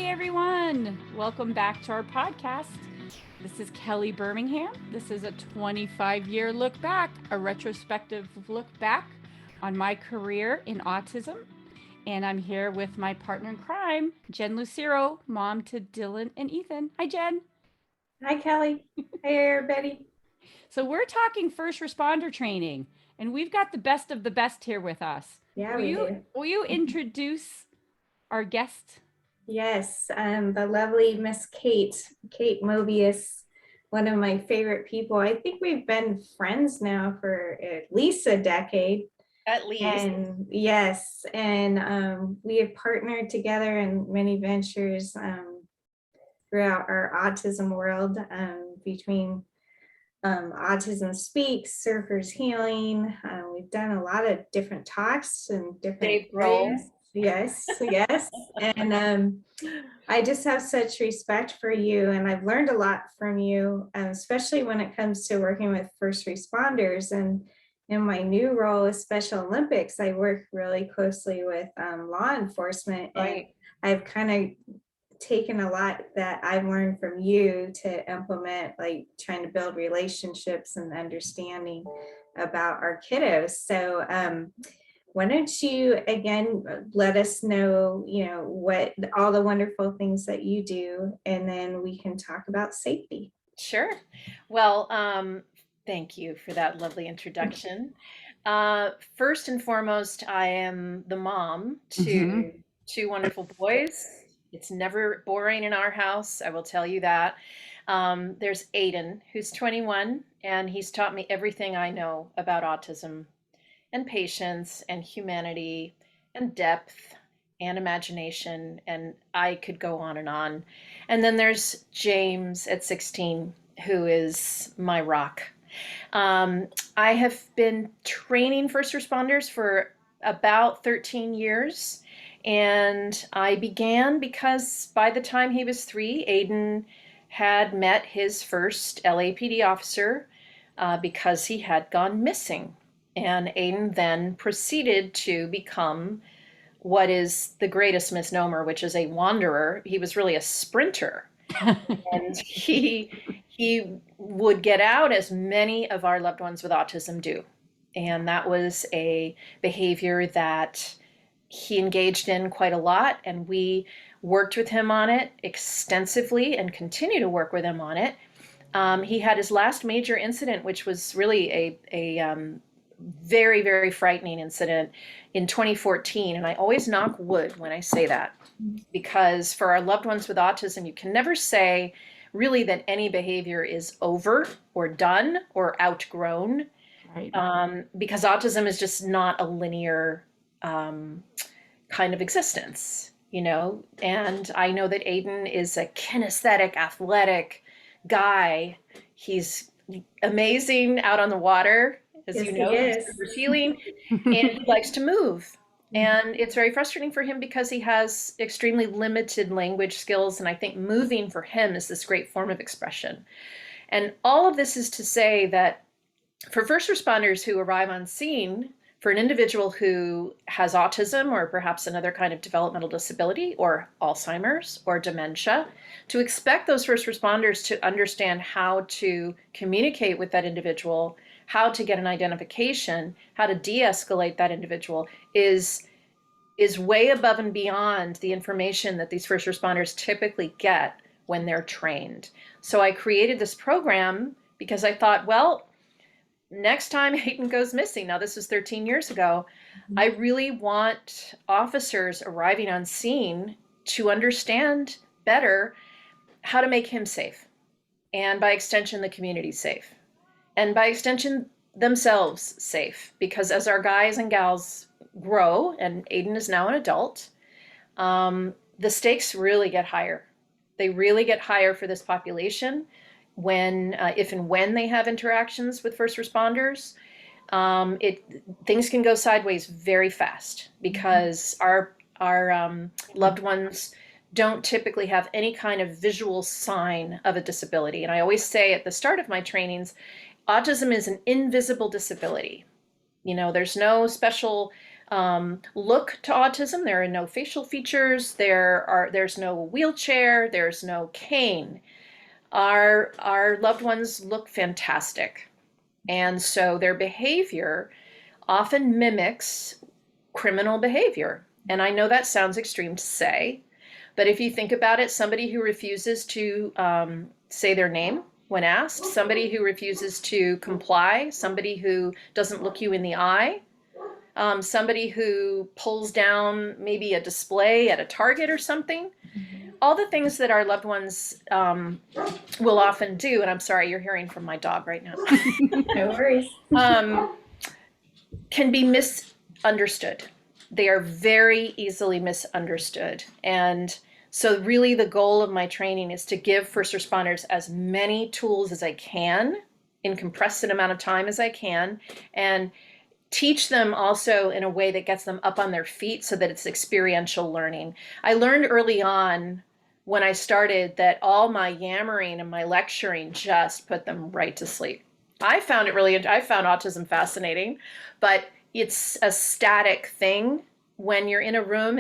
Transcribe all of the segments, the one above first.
everyone. Welcome back to our podcast. This is Kelly Birmingham. This is a 25-year look back, a retrospective look back on my career in autism. And I'm here with my partner in crime, Jen Lucero, mom to Dylan and Ethan. Hi, Jen. Hi, Kelly. Hey, everybody. So we're talking first responder training, and we've got the best of the best here with us. Yeah, will we you do. will you introduce our guest? Yes, the lovely Miss Kate Mobius, one of my favorite people. I think we've been friends now for at least a decade. At least. And yes, and we have partnered together in many ventures throughout our autism world, between Autism Speaks, Surfers Healing. We've done a lot of different talks and different Dave Grohl. Yes. And I just have such respect for you, and I've learned a lot from you, especially when it comes to working with first responders. And in my new role as Special Olympics, I work really closely with law enforcement, and I've kind of taken a lot that I've learned from you to implement, like trying to build relationships and understanding about our kiddos. So why don't you again let us know, what all the wonderful things that you do, and then we can talk about safety. Sure. Well, thank you for that lovely introduction. First and foremost, I am the mom to two wonderful boys. It's never boring in our house, I will tell you that. There's Aiden, who's 21, and he's taught me everything I know about autism and patience and humanity and depth and imagination, and I could go on and on. And then there's James at 16, who is my rock. I have been training first responders for about 13 years, and I began because by the time he was 3, Aiden had met his first LAPD officer because he had gone missing. And Aiden then proceeded to become what is the greatest misnomer, which is a wanderer. He was really a sprinter. And he would get out, as many of our loved ones with autism do. And that was a behavior that he engaged in quite a lot. And we worked with him on it extensively and continue to work with him on it. He had his last major incident, which was really a very, very frightening incident in 2014. And I always knock wood when I say that, because for our loved ones with autism, you can never say really that any behavior is over or done or outgrown, Right. Because autism is just not a linear kind of existence, and I know that Aiden is a kinesthetic, athletic guy. He's amazing out on the water, as Yes, you know, he is. he's healing, and he likes to move. And it's very frustrating for him because he has extremely limited language skills. And I think moving for him is this great form of expression. And all of this is to say that for first responders who arrive on scene, for an individual who has autism or perhaps another kind of developmental disability or Alzheimer's or dementia, to expect those first responders to understand how to communicate with that individual, how to get an identification, how to de-escalate that individual is way above and beyond the information that these first responders typically get when they're trained. So I created this program because I thought, well, next time Aiden goes missing, now this was 13 years ago, I really want officers arriving on scene to understand better how to make him safe, and by extension, the community safe, and by extension, themselves safe. Because as our guys and gals grow, and Aiden is now an adult, the stakes really get higher. They really get higher for this population when, if and when they have interactions with first responders. Things can go sideways very fast because our loved ones don't typically have any kind of visual sign of a disability. And I always say at the start of my trainings, autism is an invisible disability. There's no special look to autism. There are no facial features. There's no wheelchair. There's no cane. Our loved ones look fantastic. And so their behavior often mimics criminal behavior. And I know that sounds extreme to say, but if you think about it, somebody who refuses to say their name when asked, somebody who refuses to comply, somebody who doesn't look you in the eye, somebody who pulls down maybe a display at a Target or something, all the things that our loved ones will often do. And I'm sorry, you're hearing from my dog right now. No worries. Can be misunderstood. They are very easily misunderstood. And so really the goal of my training is to give first responders as many tools as I can in compressed amount of time as I can, and teach them also in a way that gets them up on their feet so that it's experiential learning. I learned early on when I started that all my yammering and my lecturing just put them right to sleep. I found autism fascinating, but it's a static thing when you're in a room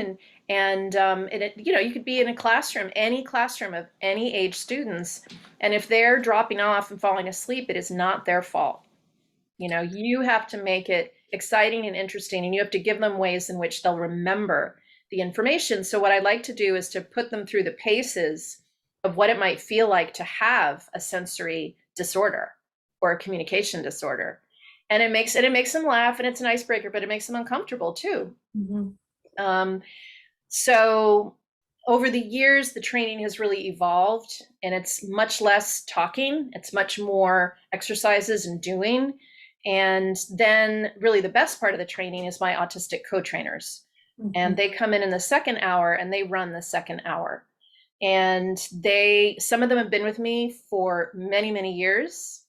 and you could be in a classroom, any classroom of any age students, and if they're dropping off and falling asleep, it is not their fault. You have to make it exciting and interesting, and you have to give them ways in which they'll remember the information. So what I like to do is to put them through the paces of what it might feel like to have a sensory disorder or a communication disorder. And it makes them laugh, and it's an icebreaker, but it makes them uncomfortable too. Mm-hmm. So over the years, the training has really evolved, and it's much less talking. It's much more exercises and doing. And then really the best part of the training is my autistic co-trainers. Mm-hmm. And they come in the second hour and they run the second hour. And some of them have been with me for many, many years.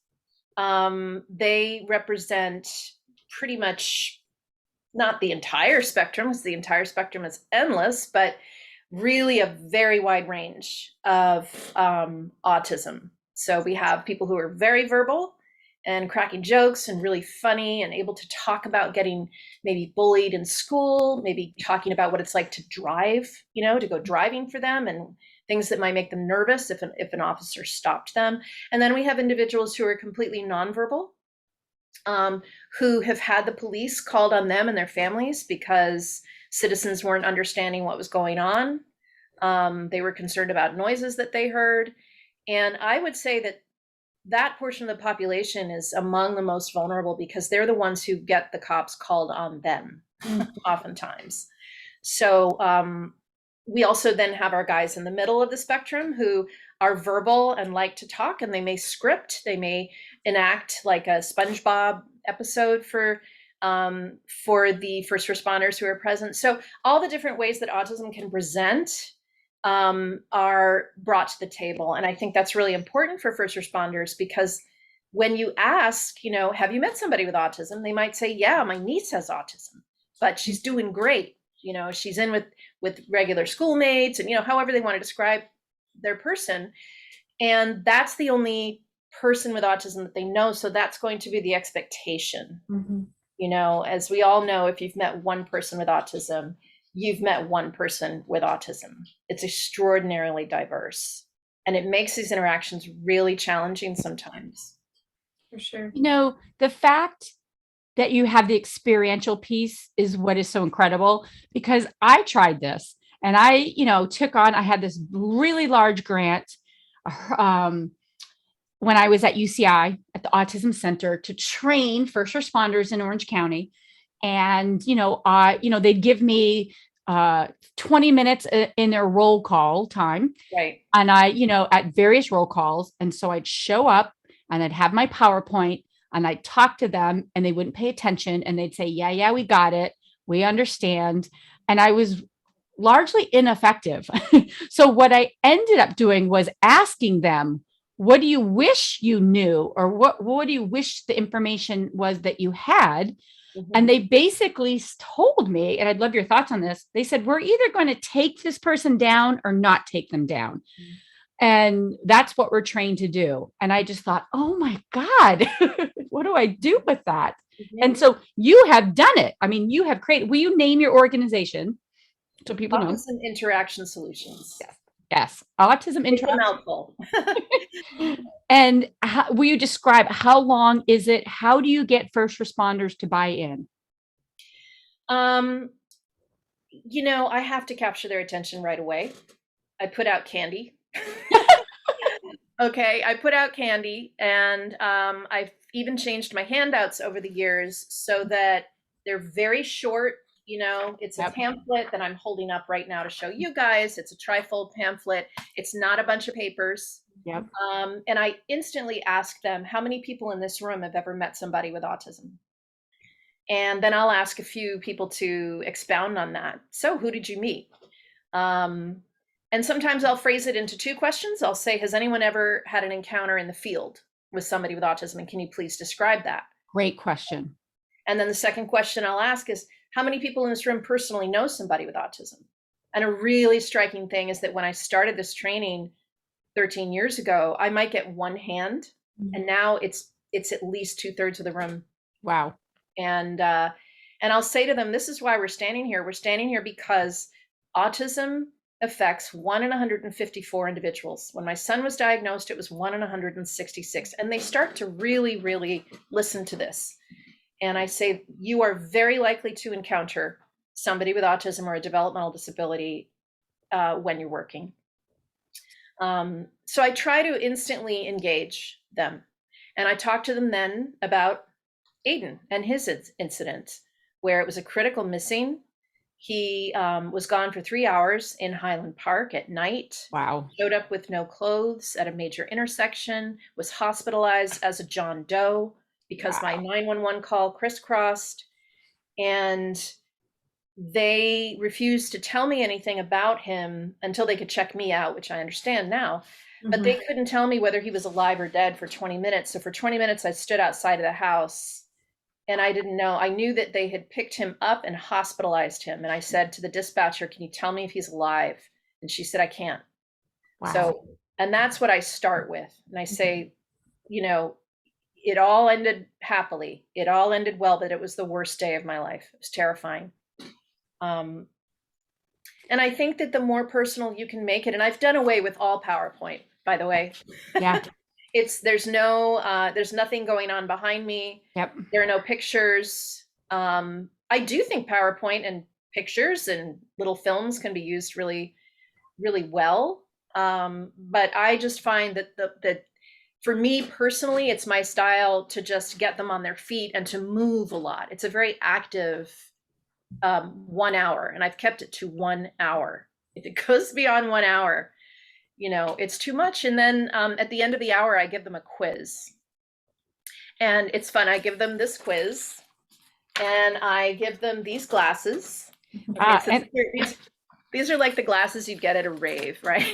They represent pretty much not the entire spectrum, because the entire spectrum is endless, but really a very wide range of autism. So we have people who are very verbal and cracking jokes and really funny and able to talk about getting maybe bullied in school, maybe talking about what it's like to drive, to go driving for them and things that might make them nervous if an officer stopped them. And then we have individuals who are completely nonverbal, who have had the police called on them and their families because citizens weren't understanding what was going on. They were concerned about noises that they heard. And I would say that portion of the population is among the most vulnerable because they're the ones who get the cops called on them oftentimes. So we also then have our guys in the middle of the spectrum who are verbal and like to talk, and they may script, they may enact like a SpongeBob episode for the first responders who are present. So all the different ways that autism can present are brought to the table. And I think that's really important for first responders, because when you ask, have you met somebody with autism? They might say, yeah, my niece has autism, but she's doing great. She's in with regular schoolmates and, however they want to describe their person. And that's the only person with autism that they know. So that's going to be the expectation. Mm-hmm. As we all know, if you've met one person with autism, you've met one person with autism. It's extraordinarily diverse, and it makes these interactions really challenging sometimes. For sure. The fact that you have the experiential piece is what is so incredible, because I tried this and I had this really large grant when I was at UCI at the Autism Center to train first responders in Orange County. And, they'd give me 20 minutes in their roll call time. Right. And I, at various roll calls. And so I'd show up and I'd have my PowerPoint and I'd talk to them and they wouldn't pay attention. And they'd say, yeah, we got it. We understand. And I was largely ineffective. So what I ended up doing was asking them, what do you wish you knew? Or what do you wish the information was that you had? Mm-hmm. And they basically told me, and I'd love your thoughts on this. They said, we're either going to take this person down or not take them down. Mm-hmm. And that's what we're trained to do. And I just thought, oh my God, what do I do with that? And so you have done it. I mean, you have created, will you name your organization so people know? Autism Interaction Solutions. Yes. Autism It's a Interaction. mouthful. And will you describe how long is it? How do you get first responders to buy in? You know, I have to capture their attention right away. I put out candy. Okay, I put out candy, and I've even changed my handouts over the years so that they're very short. You know, it's a Yep. pamphlet that I'm holding up right now to show you guys. It's a trifold pamphlet. It's not a bunch of papers. Yep. And I instantly ask them, how many people in this room have ever met somebody with autism? And then I'll ask a few people to expound on that. So who did you meet? And sometimes I'll phrase it into two questions. I'll say, has anyone ever had an encounter in the field with somebody with autism? And can you please describe that? Great question. And then the second question I'll ask is, how many people in this room personally know somebody with autism? And a really striking thing is that when I started this training 13 years ago, I might get one hand, and now it's at least 2/3 of the room. Wow. And I'll say to them, this is why we're standing here. We're standing here because autism affects 1 in 154 individuals. When my son was diagnosed, it was 1 in 166. And they start to really, really listen to this. And I say, you are very likely to encounter somebody with autism or a developmental disability when you're working. So I try to instantly engage them. And I talk to them then about Aiden and his incident, where it was a critical missing. He was gone for 3 hours in Highland Park at night. Wow. Showed up with no clothes at a major intersection, was hospitalized as a John Doe because my 911 call crisscrossed. And they refused to tell me anything about him until they could check me out, which I understand now. But they couldn't tell me whether he was alive or dead for 20 minutes. So for 20 minutes, I stood outside of the house. And I didn't know. I knew that they had picked him up and hospitalized him. And I said to the dispatcher, can you tell me if he's alive? And she said, I can't. Wow. So, and that's what I start with. And I say, you know, it all ended happily. It all ended well, but it was the worst day of my life. It was terrifying. And I think that the more personal you can make it, and I've done away with all PowerPoint, by the way. Yeah. There's nothing going on behind me. Yep. There are no pictures. I do think PowerPoint and pictures and little films can be used really, really well. But I just find that for me personally, it's my style to just get them on their feet and to move a lot. It's a very active 1 hour, and I've kept it to 1 hour. If it goes beyond 1 hour, you know, it's too much. And then at the end of the hour, I give them a quiz. And it's fun. I give them this quiz, and I give them these glasses. Okay, so these are like the glasses you'd get at a rave, right?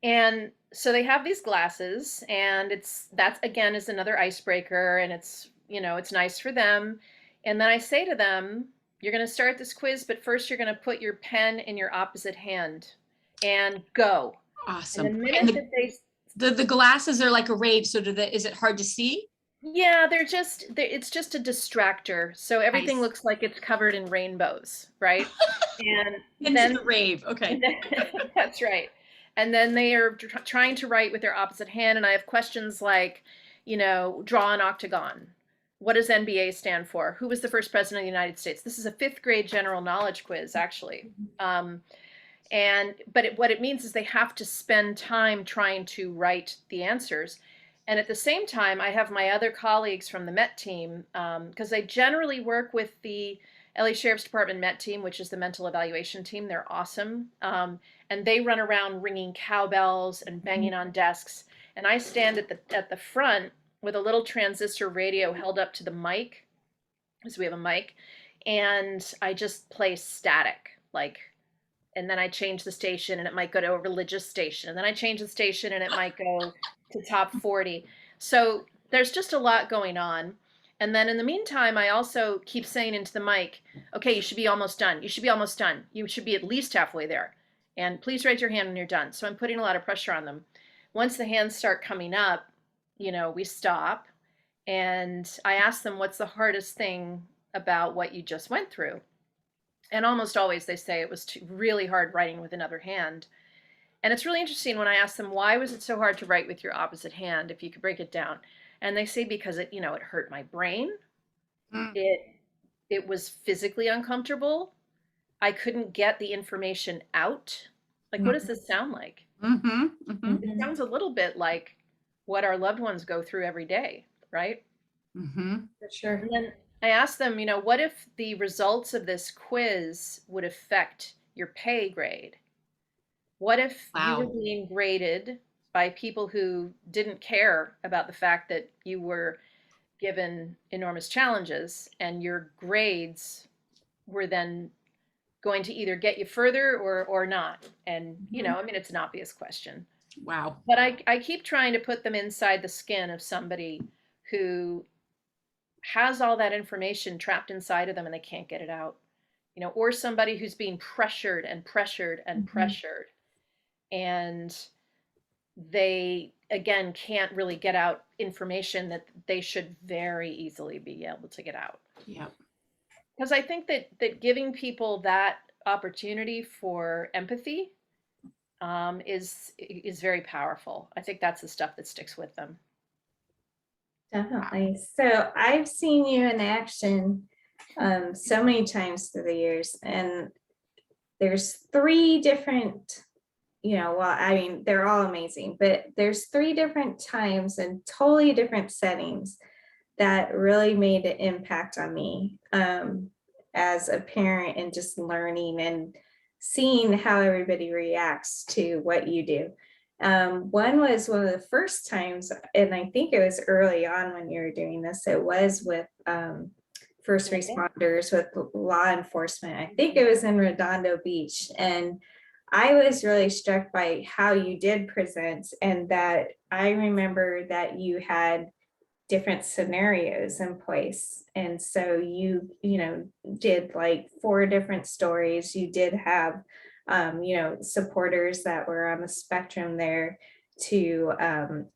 And so they have these glasses, and that again is another icebreaker, and it's, you know, it's nice for them. And then I say to them, you're going to start this quiz, but first you're going to put your pen in your opposite hand and go. Awesome. And the minute that the glasses are like a rave. So is it hard to see? Yeah, it's just a distractor. So everything Nice. looks like it's covered in rainbows, right? And Into then the rave. Okay. that's right. And then they are trying to write with their opposite hand. And I have questions like, you know, draw an octagon. What does NBA stand for? Who was the first president of the United States? This is a 5th grade general knowledge quiz, actually. But what it means is they have to spend time trying to write the answers. And at the same time, I have my other colleagues from the MET team, because I generally work with the LA Sheriff's Department MET team, which is the mental evaluation team. They're awesome. And they run around ringing cowbells and banging on desks. And I stand at the front with a little transistor radio held up to the mic, because we have a mic, and I just play static, and then I change the station and it might go to a religious station, and then I change the station and it might go to top 40. So there's just a lot going on. And then in the meantime, I also keep saying into the mic, okay, you should be almost done. You should be almost done. You should be at least halfway there. And please raise your hand when you're done. So I'm putting a lot of pressure on them. Once the hands start coming up, we stop and I ask them, what's the hardest thing about what you just went through? And almost always they say it was really hard writing with another hand. And it's really interesting when I ask them, why was it so hard to write with your opposite hand, if you could break it down? And they say, because it hurt my brain. It was physically uncomfortable. I couldn't get the information out. Like, what does this sound like? It sounds a little bit like what our loved ones go through every day, right? For sure. And then I asked them, what if the results of this quiz would affect your pay grade? What if you were being graded by people who didn't care about the fact that you were given enormous challenges, and your grades were then going to either get you further or not? And, it's an obvious question. Wow. But I keep trying to put them inside the skin of somebody who has all that information trapped inside of them and they can't get it out, or somebody who's being pressured and pressured and pressured. And they, again, can't really get out information that they should very easily be able to get out. Yeah. Because I think that giving people that opportunity for empathy is very powerful. I think that's the stuff that sticks with them. Definitely. So I've seen you in action so many times through the years, and there's three different, they're all amazing, but there's three different times and totally different settings that really made an impact on me as a parent, and just learning and seeing how everybody reacts to what you do. One was one of the first times, and I think it was early on when you were doing this, it was with first responders, with law enforcement. I think it was in Redondo Beach. And I was really struck by how you did present, and that I remember that you had different scenarios in place. And so you did like 4 different stories. You did have supporters that were on the spectrum there to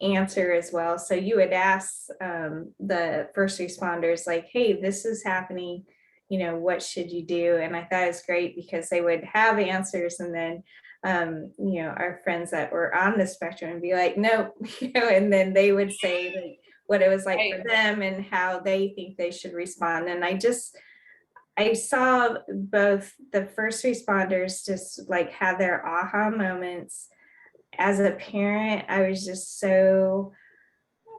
answer as well. So you would ask the first responders, like, hey, this is happening, what should you do? And I thought it was great because they would have answers, and then our friends that were on the spectrum would be like, nope, and then they would say like what it was like for them and how they think they should respond. And I saw both the first responders just like have their aha moments. As a parent, I was just so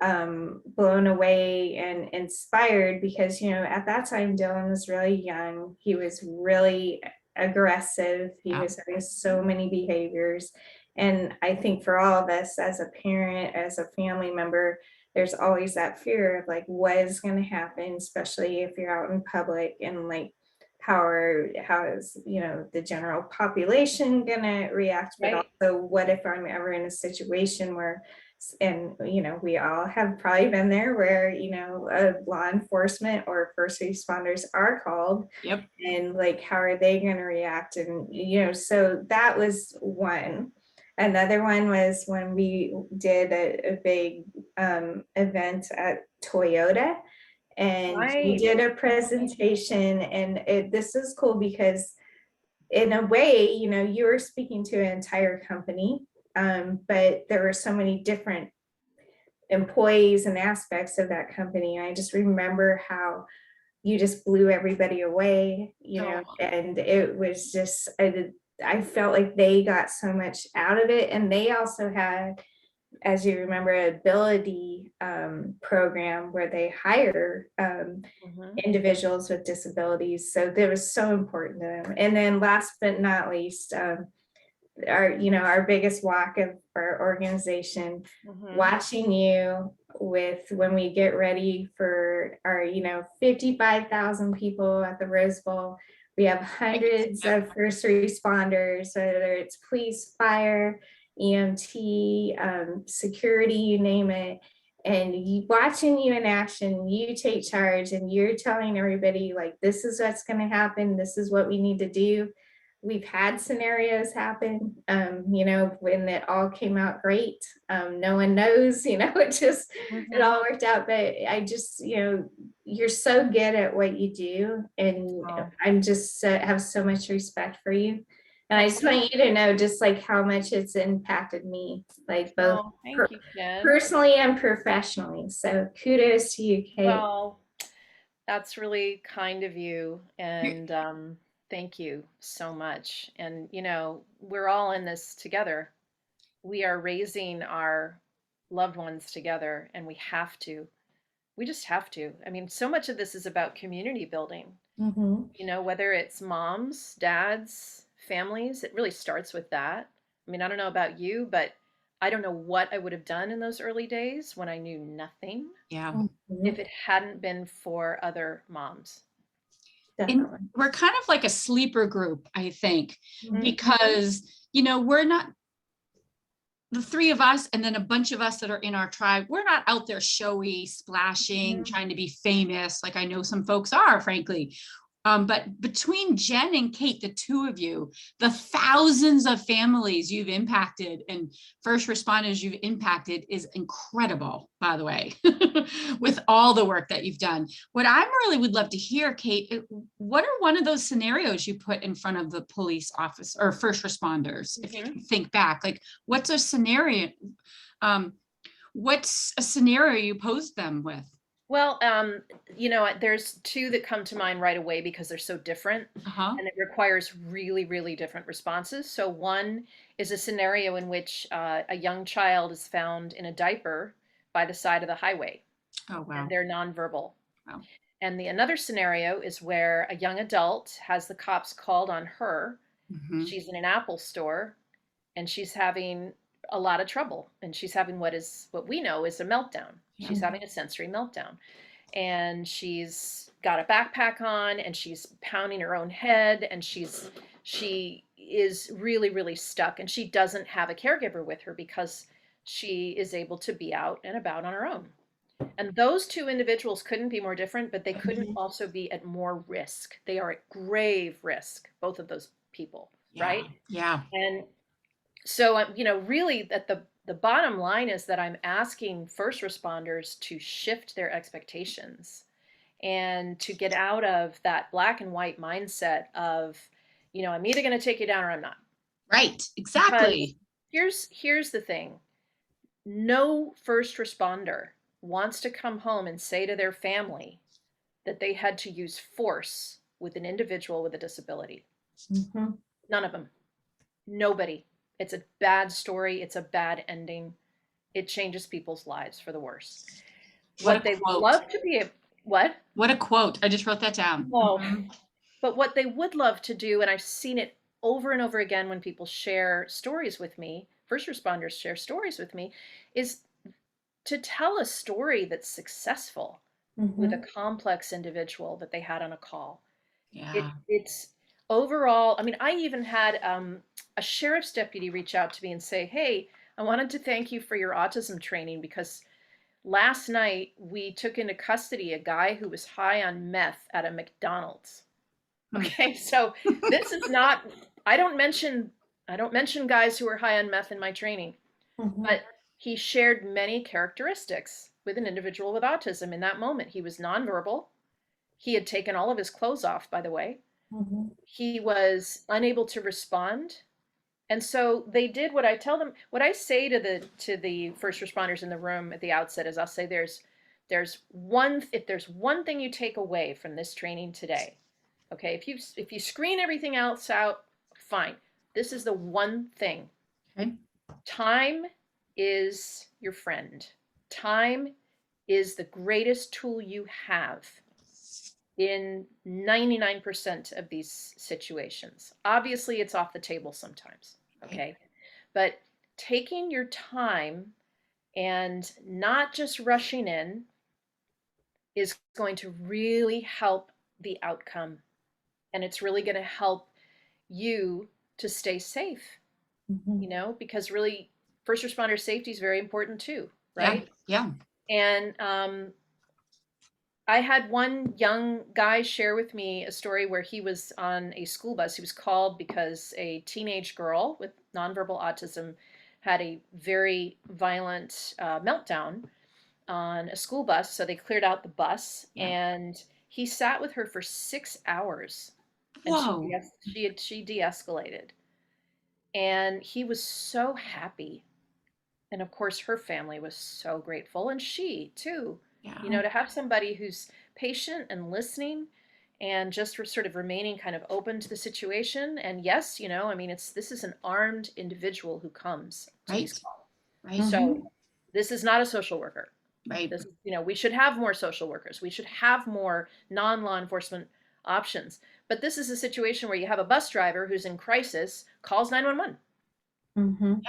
blown away and inspired because, at that time, Dylan was really young. He was really aggressive. He was having so many behaviors. And I think for all of us as a parent, as a family member, there's always that fear of like, what is going to happen, especially if you're out in public, and like, how is the general population going to react, but also what if I'm ever in a situation where, and we all have probably been there where law enforcement or first responders are called. Yep. And like, how are they going to react? And so that was one. Another one was when we did a big event at Toyota, and we did a presentation. And this is cool because in a way, you were speaking to an entire company, but there were so many different employees and aspects of that company. I just remember how you just blew everybody away, and it was just, I felt like they got so much out of it. And they also had, as you remember, an ability program where they hire individuals with disabilities. So that was so important to them. And then last but not least, our biggest walk of our organization, watching you when we get ready for our 55,000 people at the Rose Bowl. We have hundreds of first responders, whether it's police, fire, EMT, security, you name it. And watching you in action, you take charge and you're telling everybody like, this is what's going to happen. This is what we need to do. we've had scenarios happen, you know, when it all came out great. No one knows, you know, it all worked out. But I just, you know, you're so good at what you do. And Oh. I'm just have so much respect for you. And I just want you to know just like how much it's impacted me, like both Oh, thank you, Jen. personally and professionally. So kudos to you, Kate. Well, that's really kind of you. And thank you so much. And, you know, we're all in this together. We are raising our loved ones together, and we have to. We just have to. I mean, so much of this is about community building. Mhm. You know, whether it's moms, dads, families, it really starts with that. I mean, I don't know about you, but I don't know what I would have done in those early days when I knew nothing Yeah. if it hadn't been for other moms. And Definitely. we're kind of like a sleeper group, I think, Mhm. because, you know, we're not the three of us and then a bunch of us that are in our tribe. We're not out there showy, splashing, trying to be famous. Like I know some folks are, frankly. But between Jen and Kate, the two of you, the thousands of families you've impacted and first responders you've impacted is incredible, by the way, with all the work that you've done. What I really would love to hear, Kate, what are one of those scenarios you put in front of the police office or first responders? If you can think back, like what's a scenario? What's a scenario you posed them with? Well, you know, there's two that come to mind right away because they're so different Uh-huh. and it requires really, really different responses. So, one is a scenario in which a young child is found in a diaper by the side of the highway Oh, wow. and they're nonverbal. Wow. And the another scenario is where a young adult has the cops called on her. Mhm. She's in an Apple store and she's having a lot of trouble and she's having what we know is a meltdown. She's Yeah. having a sensory meltdown and she's got a backpack on and she's pounding her own head and she is really, really stuck and she doesn't have a caregiver with her because she is able to be out and about on her own. And those two individuals couldn't be more different, but they couldn't also be at more risk. They are at grave risk, both of those people, Yeah. right? Yeah. And so, you know, really at the bottom line is that I'm asking first responders to shift their expectations and to get out of that black and white mindset of, you know, I'm either going to take you down or I'm not. Right. Exactly. Here's the thing. No first responder wants to come home and say to their family that they had to use force with an individual with a disability. Mhm. None of them. Nobody. It's a bad story. It's a bad ending. It changes people's lives for the worse. What they would love to be what? What a quote. I just wrote that down. Oh, Mhm. but what they would love to do, and I've seen it over and over again when people share stories with me, first responders share stories with me, is to tell a story that's successful with a Mhm. complex individual that they had on a call. Yeah. It's overall, I mean, I even had a sheriff's deputy reach out to me and say, hey, I wanted to thank you for your autism training because last night we took into custody a guy who was high on meth at a McDonald's. Hmm. Okay, so this is not, I don't mention guys who are high on meth in my training, Mhm. but he shared many characteristics with an individual with autism in that moment. He was nonverbal. He had taken all of his clothes off, by the way. Mhm. He was unable to respond. And so they did what I tell them, what I say to the first responders in the room at the outset is I'll say there's one if there's one thing you take away from this training today. Okay, if you screen everything else out, fine. This is the one thing. Okay. Time is your friend. Time is the greatest tool you have in 99% of these situations. Obviously, it's off the table sometimes, okay? But taking your time and not just rushing in is going to really help the outcome. And it's really going to help you to stay safe, Mhm. you know, because really first responder safety is very important too, Yeah. right? Yeah. And I had one young guy share with me a story where he was on a school bus. He was called because a teenage girl with nonverbal autism had a very violent meltdown on a school bus. So they cleared out the bus, Yeah. and he sat with her for 6 hours, and Whoa. she de-escalated, and he was so happy. And of course, her family was so grateful, and she too. Yeah. You know, to have somebody who's patient and listening and just sort of remaining kind of open to the situation. And yes, you know, I mean, this is an armed individual who comes to these Right. calls. Right. So this is not a social worker. Right. This is, you know, we should have more social workers. We should have more non-law enforcement options. But this is a situation where you have a bus driver who's in crisis, calls 911. Mm-hmm.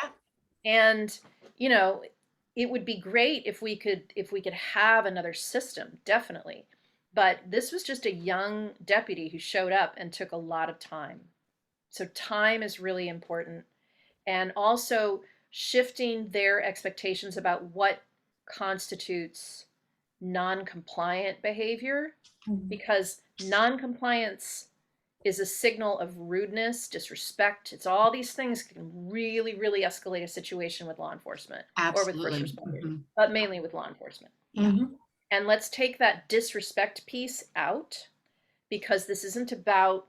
And, you know, it would be great if we could have another system, definitely. But this was just a young deputy who showed up and took a lot of time. So time is really important. And also shifting their expectations about what constitutes non-compliant behavior, because non-compliance is a signal of rudeness, disrespect. It's all these things can really, really escalate a situation with law enforcement or with Absolutely. first responders, Mhm. but mainly with law enforcement. Yeah. And let's take that disrespect piece out, because this isn't about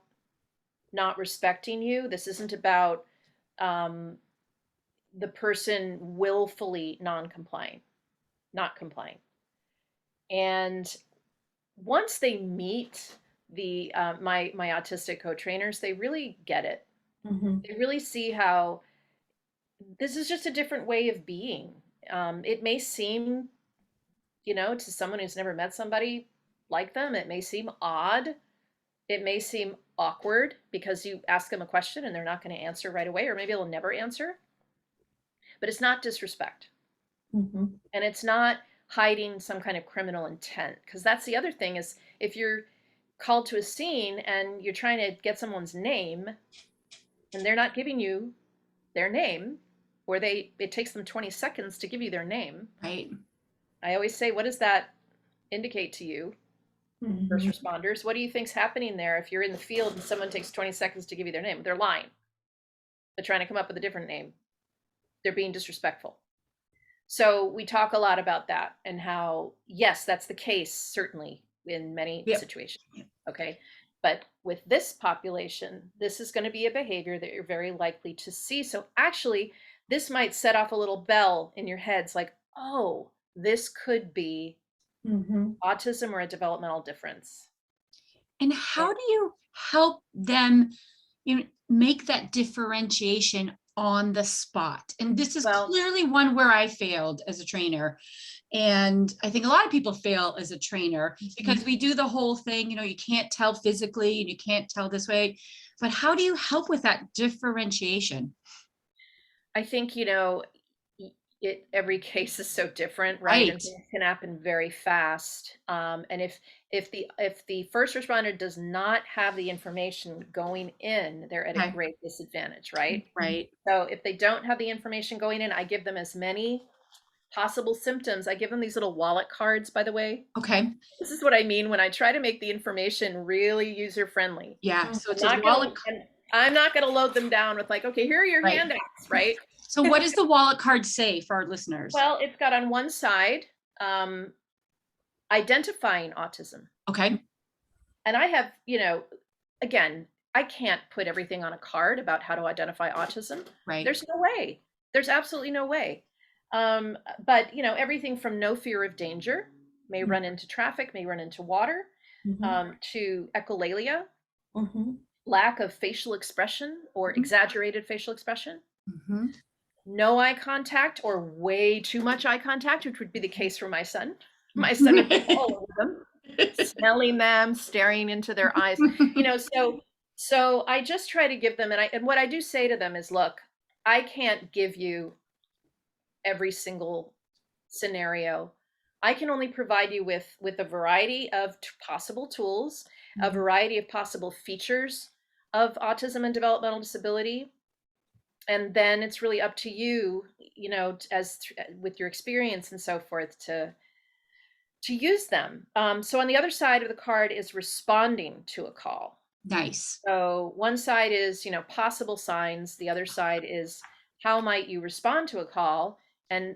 not respecting you. This isn't about the person willfully non-complying, not complying. And once they meet the my autistic co-trainers, they really get it. They really see how this is just a different way of being. It may seem, you know, to someone who's never met somebody like them, it may seem odd. It may seem awkward because you ask them a question and they're not going to answer right away, or maybe they'll never answer. But it's not disrespect. Mm-hmm. And it's not hiding some kind of criminal intent. Because that's the other thing, is if you're called to a scene and you're trying to get someone's name and they're not giving you their name, or it takes them 20 seconds to give you their name. Right. I always say, what does that indicate to you, first responders? What do you think's happening there if you're in the field and someone takes 20 seconds to give you their name? They're lying. They're trying to come up with a different name. They're being disrespectful. So we talk a lot about that, and how, yes, that's the case, certainly in many situations. Okay. But with this population, this is going to be a behavior that you're very likely to see. So actually, this might set off a little bell in your heads like, oh, this could be autism or a developmental difference. And how do you help them, you know, make that differentiation on the spot? And this is clearly one where I failed as a trainer. And I think a lot of people fail as a trainer because we do the whole thing, you know, you can't tell physically and you can't tell this way. But how do you help with that differentiation? I think, you know, every case is so different, right? And Right. things can happen very fast. And if the first responder does not have the information going in, they're at a great disadvantage, right? Right. So if they don't have the information going in, I give them as many possible symptoms. I give them these little wallet cards, by the way. Okay. This is what I mean when I try to make the information really user friendly. Yeah. So it's I'm a wallet. I'm not going to load them down with like, okay, here are your handouts, right? So what does the wallet card say for our listeners? Well, it's got on one side, identifying autism. Okay. And I have, you know, again, I can't put everything on a card about how to identify autism. Right. There's no way. There's absolutely no way. But, you know, everything from no fear of danger, may run into traffic, may run into water, to echolalia, lack of facial expression or exaggerated facial expression, no eye contact or way too much eye contact, which would be the case for my son. My son would be all over them, smelling them, staring into their eyes, you know, so I just try to give them, and what I do say to them is, look, I can't give you every single scenario. I can only provide you with a variety of possible tools, a variety of possible features of autism and developmental disability. And then it's really up to you, you know, as with your experience and so forth, to to use them. So on the other side of the card is responding to a call. Nice. So one side is, possible signs. The other side is how might you respond to a call? And,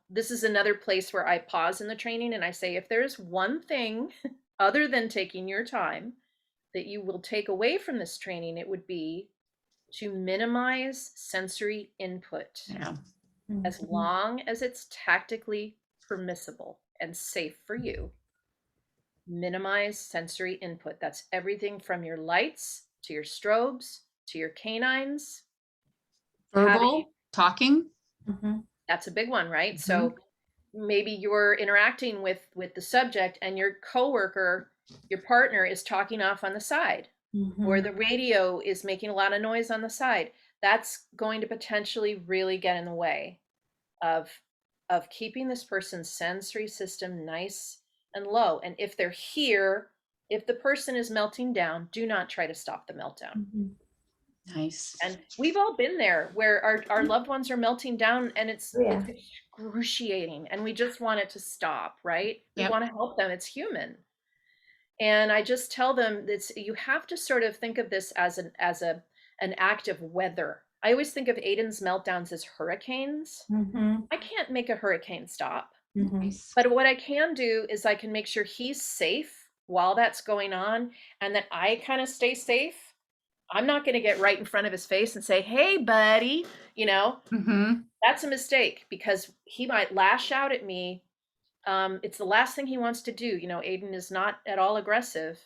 this is another place where I pause in the training and I say, if there's one thing other than taking your time that you will take away from this training, it would be to minimize sensory input Yeah. as long as it's tactically permissible and safe for you. Minimize sensory input. That's everything from your lights to your strobes to your canines. Verbal talking. Mhm. That's a big one, right? So maybe you're interacting with the subject and your coworker, your partner is talking off on the side, or the radio is making a lot of noise on the side. That's going to potentially really get in the way of keeping this person's sensory system nice and low. And if they're here, if the person is melting down, do not try to stop the meltdown. Nice. And we've all been there where our loved ones are melting down and it's excruciating and we just want it to stop, right? We Yep. want to help them. It's human. And I just tell them that you have to sort of think of this as an act of weather. I always think of Aiden's meltdowns as hurricanes. I can't make a hurricane stop. Nice. But what I can do is I can make sure he's safe while that's going on and that I kind of stay safe. I'm not going to get right in front of his face and say, hey, buddy, that's a mistake because he might lash out at me. It's the last thing he wants to do. Aiden is not at all aggressive,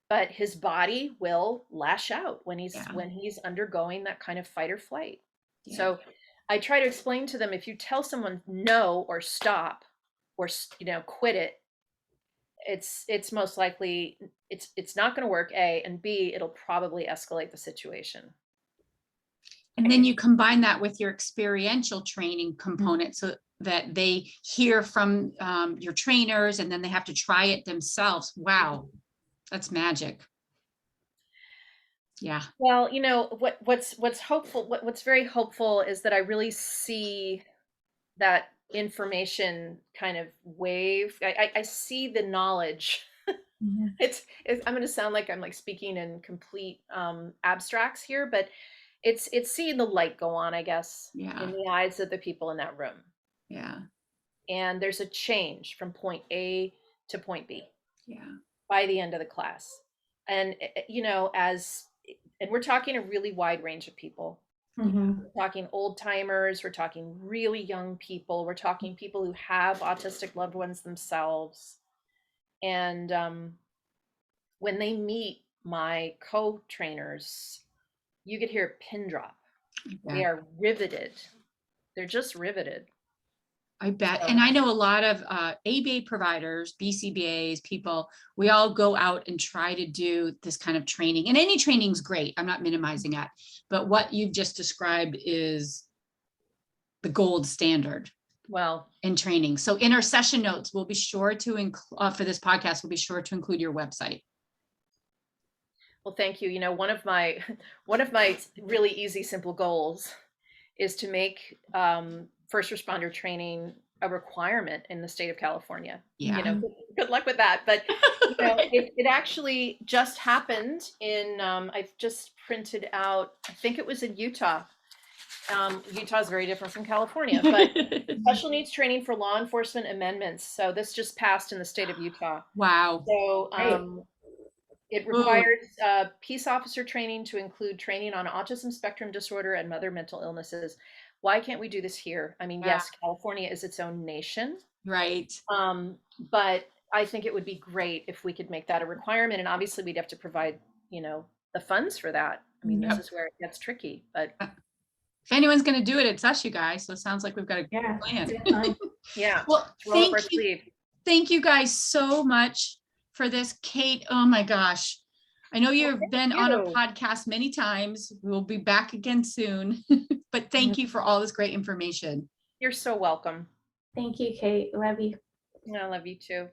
but his body will lash out when he's undergoing that kind of fight or flight. Yeah. So I try to explain to them, if you tell someone no or stop or quit it, it's most likely it's not going to work, A, and B, it'll probably escalate the situation. And then you combine that with your experiential training component so that they hear from your trainers and then they have to try it themselves. Wow, that's magic. Yeah. Well, what's hopeful, what's very hopeful is that I really see that information kind of wave. I see the knowledge. It's I'm going to sound like I'm like speaking in complete abstracts here, but it's seeing the light go on, I guess, in the eyes of the people in that room. Yeah. And there's a change from point A to point B. Yeah. By the end of the class. And and we're talking a really wide range of people. We're talking old timers, we're talking really young people, we're talking people who have autistic loved ones themselves. And when they meet my co-trainers, you could hear a pin drop. Yeah. They are riveted. They're just riveted. I bet. And I know a lot of ABA providers, BCBAs, people, we all go out and try to do this kind of training. And any training is great. I'm not minimizing that. But what you've just described is the gold standard. Well, in training. So in our session notes, we'll be sure to include, for this podcast, we'll be sure to include your website. Well, thank you. One of my really easy, simple goals is to make first responder training a requirement in the state of California. Yeah. Good luck with that. But it actually just happened in, I've just printed out, I think it was in Utah. Utah is very different from California, but special needs training for law enforcement amendments. So this just passed in the state of Utah. Wow. So it requires peace officer training to include training on autism spectrum disorder and other mental illnesses. Why can't we do this here? I mean, yes, California is its own nation. Right. But I think it would be great if we could make that a requirement. And obviously we'd have to provide, the funds for that. I mean, this is where it gets tricky, but. If anyone's going to do it, it's us, you guys. So it sounds like we've got a plan. Yeah. Well, thank you guys so much for this, Kate. Oh my gosh. I know you've been on a podcast many times. We'll be back again soon, but thank you for all this great information. You're so welcome. Thank you, Kate. Love you. I love you too.